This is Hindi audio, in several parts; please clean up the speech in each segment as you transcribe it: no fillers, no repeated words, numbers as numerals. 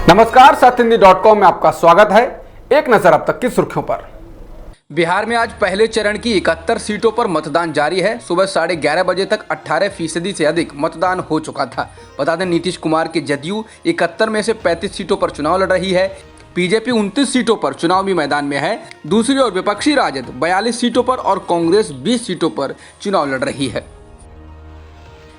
नमस्कार, सत्यहिंदी.com में आपका स्वागत है। एक नजर अब तक की सुर्खियों पर। बिहार में आज पहले चरण की 71 सीटों पर मतदान जारी है। सुबह 11:30 बजे तक 18% से अधिक मतदान हो चुका था। बता दें, नीतीश कुमार की जदयू 71 में से 35 सीटों पर चुनाव लड़ रही है। बीजेपी 29 सीटों पर चुनावी मैदान में है। दूसरी ओर विपक्षी राजद 42 सीटों पर और कांग्रेस 20 सीटों पर चुनाव लड़ रही है।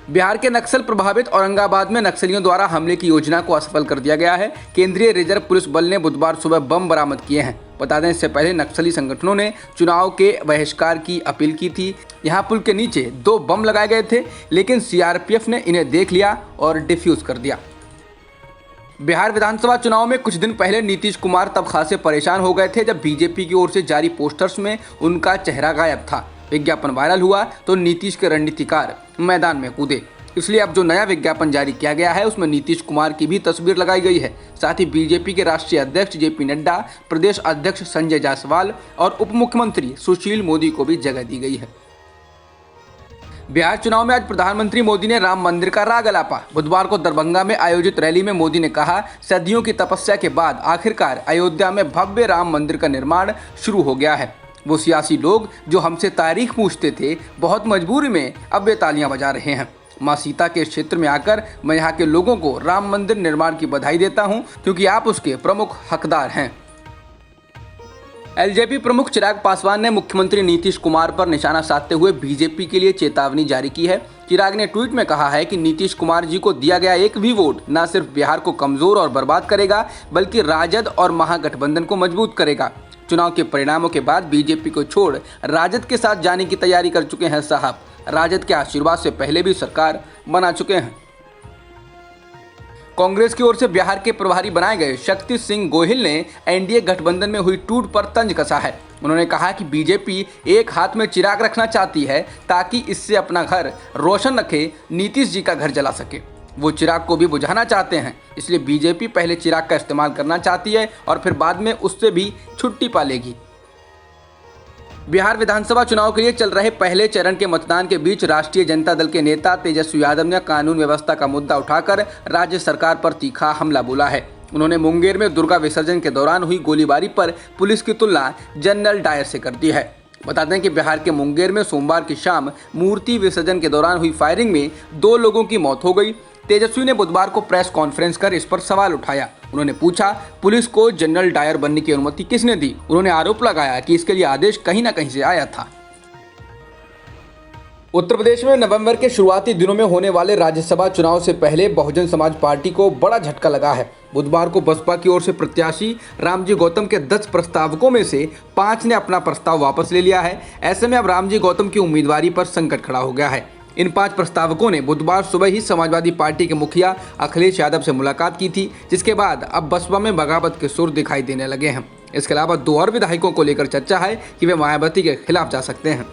बिहार के नक्सल प्रभावित औरंगाबाद में नक्सलियों द्वारा हमले की योजना को असफल कर दिया गया है। केंद्रीय रिजर्व पुलिस बल ने बुधवार सुबह बम बरामद किए हैं। बता दें, इससे पहले नक्सली संगठनों ने चुनाव के बहिष्कार की अपील की थी। यहां पुल के नीचे 2 बम लगाए गए थे, लेकिन सीआरपीएफ ने इन्हें देख लिया और डिफ्यूज कर दिया। बिहार विधानसभा चुनाव में कुछ दिन पहले नीतीश कुमार तब खासे परेशान हो गए थे जब बीजेपी की ओर से जारी पोस्टर्स में उनका चेहरा गायब था। विज्ञापन वायरल हुआ तो नीतीश के रणनीतिकार मैदान में कूदे। इसलिए अब जो नया विज्ञापन जारी किया गया है उसमें नीतीश कुमार की भी तस्वीर लगाई गई है। साथ ही बीजेपी के राष्ट्रीय अध्यक्ष जेपी नड्डा, प्रदेश अध्यक्ष संजय जायसवाल और उप मुख्यमंत्री सुशील मोदी को भी जगह दी गई है। बिहार चुनाव में आज प्रधानमंत्री मोदी ने राम मंदिर का राग अलापा। बुधवार को दरभंगा में आयोजित रैली में मोदी ने कहा, सदियों की तपस्या के बाद आखिरकार अयोध्या में भव्य राम मंदिर का निर्माण शुरू हो गया है। वो सियासी लोग जो हमसे तारीख पूछते थे, बहुत मजबूरी में अब वे तालियां बजा रहे हैं। मां सीता के क्षेत्र में आकर मैं यहाँ के लोगों को राम मंदिर निर्माण की बधाई देता हूँ, क्योंकि आप उसके प्रमुख हकदार हैं। एलजेपी प्रमुख चिराग पासवान ने मुख्यमंत्री नीतीश कुमार पर निशाना साधते हुए बीजेपी के लिए चेतावनी जारी की है। चिराग ने ट्वीट में कहा है कि नीतीश कुमार जी को दिया गया एक भी वोट न सिर्फ बिहार को कमजोर और बर्बाद करेगा, बल्कि राजद और महागठबंधन को मजबूत करेगा। चुनाव के परिणामों के बाद बीजेपी को छोड़ राजद के साथ जाने की तैयारी कर चुके हैं साहब। राजद के आशीर्वाद से पहले भी सरकार बना चुके हैं। कांग्रेस की ओर से बिहार के प्रभारी बनाए गए शक्ति सिंह गोहिल ने एनडीए गठबंधन में हुई टूट पर तंज कसा है। उन्होंने कहा कि बीजेपी एक हाथ में चिराग रखना चाहती है ताकि इससे अपना घर रोशन रखे, नीतीश जी का घर जला सके। वो चिराग को भी बुझाना चाहते हैं, इसलिए बीजेपी पहले चिराग का इस्तेमाल करना चाहती है और फिर बाद में उससे भी छुट्टी पा लेगी। बिहार विधानसभा चुनाव के लिए चल रहे पहले चरण के मतदान के बीच राष्ट्रीय जनता दल के नेता तेजस्वी यादव ने कानून व्यवस्था का मुद्दा उठाकर राज्य सरकार पर तीखा हमला बोला है। उन्होंने मुंगेर में दुर्गा विसर्जन के दौरान हुई गोलीबारी पर पुलिस की तुलना जनरल डायर से कर दी है। बता दें कि बिहार के मुंगेर में सोमवार की शाम मूर्ति विसर्जन के दौरान हुई फायरिंग में 2 लोगों की मौत हो गई। तेजस्वी ने बुधवार को प्रेस कॉन्फ्रेंस कर इस पर सवाल उठाया। उन्होंने पूछा, पुलिस को जनरल डायर बनने की अनुमति किसने दी? उन्होंने आरोप लगाया कि इसके लिए आदेश कहीं न कहीं से आया था। उत्तर प्रदेश में नवंबर के शुरुआती दिनों में होने वाले राज्यसभा चुनाव से पहले बहुजन समाज पार्टी को बड़ा झटका लगा है। बुधवार को बसपा की ओर से प्रत्याशी रामजी गौतम के 10 प्रस्तावकों में से 5 ने अपना प्रस्ताव वापस ले लिया है। ऐसे में अब रामजी गौतम की उम्मीदवारी पर संकट खड़ा हो गया है। इन 5 प्रस्तावकों ने बुधवार सुबह ही समाजवादी पार्टी के मुखिया अखिलेश यादव से मुलाकात की थी, जिसके बाद अब बसपा में बगावत के सुर दिखाई देने लगे हैं। इसके अलावा 2 और विधायकों को लेकर चर्चा है कि वे मायावती के खिलाफ जा सकते हैं।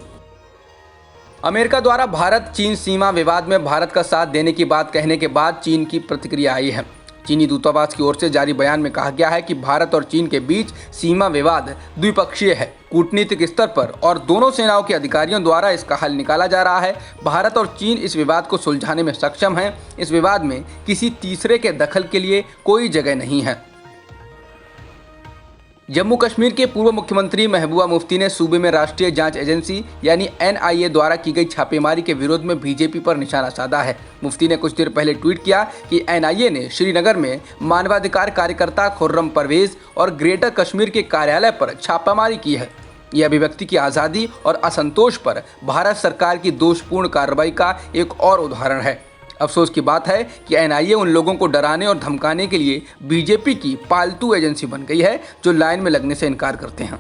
अमेरिका द्वारा भारत चीन सीमा विवाद में भारत का साथ देने की बात कहने के बाद चीन की प्रतिक्रिया आई है। चीनी दूतावास की ओर से जारी बयान में कहा गया है कि भारत और चीन के बीच सीमा विवाद द्विपक्षीय है, कूटनीतिक स्तर पर और दोनों सेनाओं के अधिकारियों द्वारा इसका हल निकाला जा रहा है। भारत और चीन इस विवाद को सुलझाने में सक्षम हैं। इस विवाद में किसी तीसरे के दखल के लिए कोई जगह नहीं है। जम्मू कश्मीर के पूर्व मुख्यमंत्री महबूबा मुफ्ती ने सूबे में राष्ट्रीय जांच एजेंसी यानी एनआईए द्वारा की गई छापेमारी के विरोध में बीजेपी पर निशाना साधा है। मुफ्ती ने कुछ देर पहले ट्वीट किया कि एनआईए ने श्रीनगर में मानवाधिकार कार्यकर्ता खुर्रम परवेज और ग्रेटर कश्मीर के कार्यालय पर छापामारी की है। यह अभिव्यक्ति की आज़ादी और असंतोष पर भारत सरकार की दोषपूर्ण कार्रवाई का एक और उदाहरण है। अफसोस की बात है कि एनआईए उन लोगों को डराने और धमकाने के लिए बीजेपी की पालतू एजेंसी बन गई है जो लाइन में लगने से इनकार करते हैं।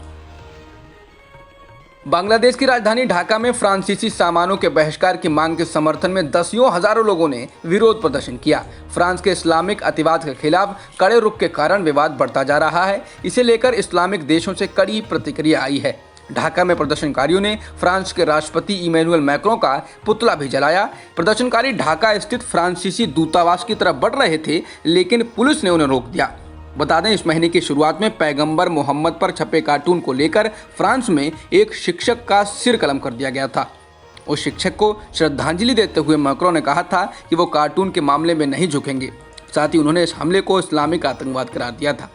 बांग्लादेश की राजधानी ढाका में फ्रांसीसी सामानों के बहिष्कार की मांग के समर्थन में दसियों हजारों लोगों ने विरोध प्रदर्शन किया। फ्रांस के इस्लामिक अतिवाद के खिलाफ कड़े रुख के कारण विवाद बढ़ता जा रहा है। इसे लेकर इस्लामिक देशों से कड़ी प्रतिक्रिया आई है। ढाका में प्रदर्शनकारियों ने फ्रांस के राष्ट्रपति इमैनुअल मैक्रों का पुतला भी जलाया। प्रदर्शनकारी ढाका स्थित फ्रांसीसी दूतावास की तरफ बढ़ रहे थे, लेकिन पुलिस ने उन्हें रोक दिया। बता दें, इस महीने की शुरुआत में पैगंबर मोहम्मद पर छपे कार्टून को लेकर फ्रांस में एक शिक्षक का सिर कलम कर दिया गया था। उस शिक्षक को श्रद्धांजलि देते हुए मैक्रों ने कहा था कि वो कार्टून के मामले में नहीं झुकेंगे। साथ ही उन्होंने इस हमले को इस्लामिक आतंकवाद करार दिया था।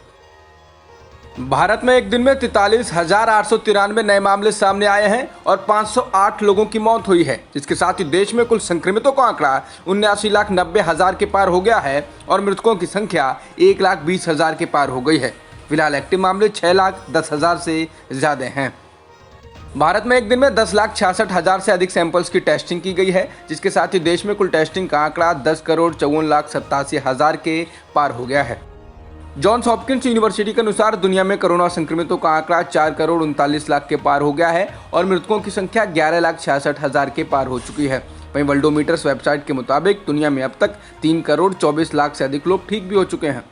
भारत में एक दिन में 43,893 नए मामले सामने आए हैं और 508 लोगों की मौत हुई है, जिसके साथ ही देश में कुल संक्रमितों का आंकड़ा 79,90,000 के पार हो गया है और मृतकों की संख्या 1,20,000 के पार हो गई है। फिलहाल एक्टिव मामले 6,10,000 से ज्यादा हैं। भारत में एक दिन में 10,66,000 से अधिक सैंपल्स की टेस्टिंग की गई है, जिसके साथ ही देश में कुल टेस्टिंग का आंकड़ा 10,54,87,000 के पार हो गया है। जॉन्स हॉपकिंस यूनिवर्सिटी के अनुसार दुनिया में कोरोना संक्रमितों का आंकड़ा 4,39,00,000 के पार हो गया है और मृतकों की संख्या 11,66,000 के पार हो चुकी है। वहीं वर्ल्डोमीटर्स वेबसाइट के मुताबिक दुनिया में अब तक 3,24,00,000 से अधिक लोग ठीक भी हो चुके हैं।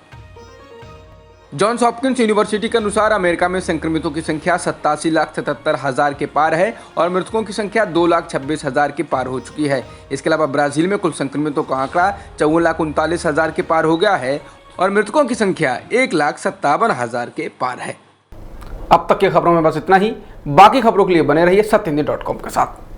जॉन्स हॉपकिंस यूनिवर्सिटी के अनुसार अमेरिका में संक्रमितों की संख्या 87,77,000 के पार है और मृतकों की संख्या 2,26,000 के पार हो चुकी है। इसके अलावा ब्राजील में कुल संक्रमितों का आंकड़ा 54,39,000 के पार हो गया है और मृतकों की संख्या 1,57,000 के पार है। अब तक की खबरों में बस इतना ही। बाकी खबरों के लिए बने रहिए सत्यहिंदी.com के साथ।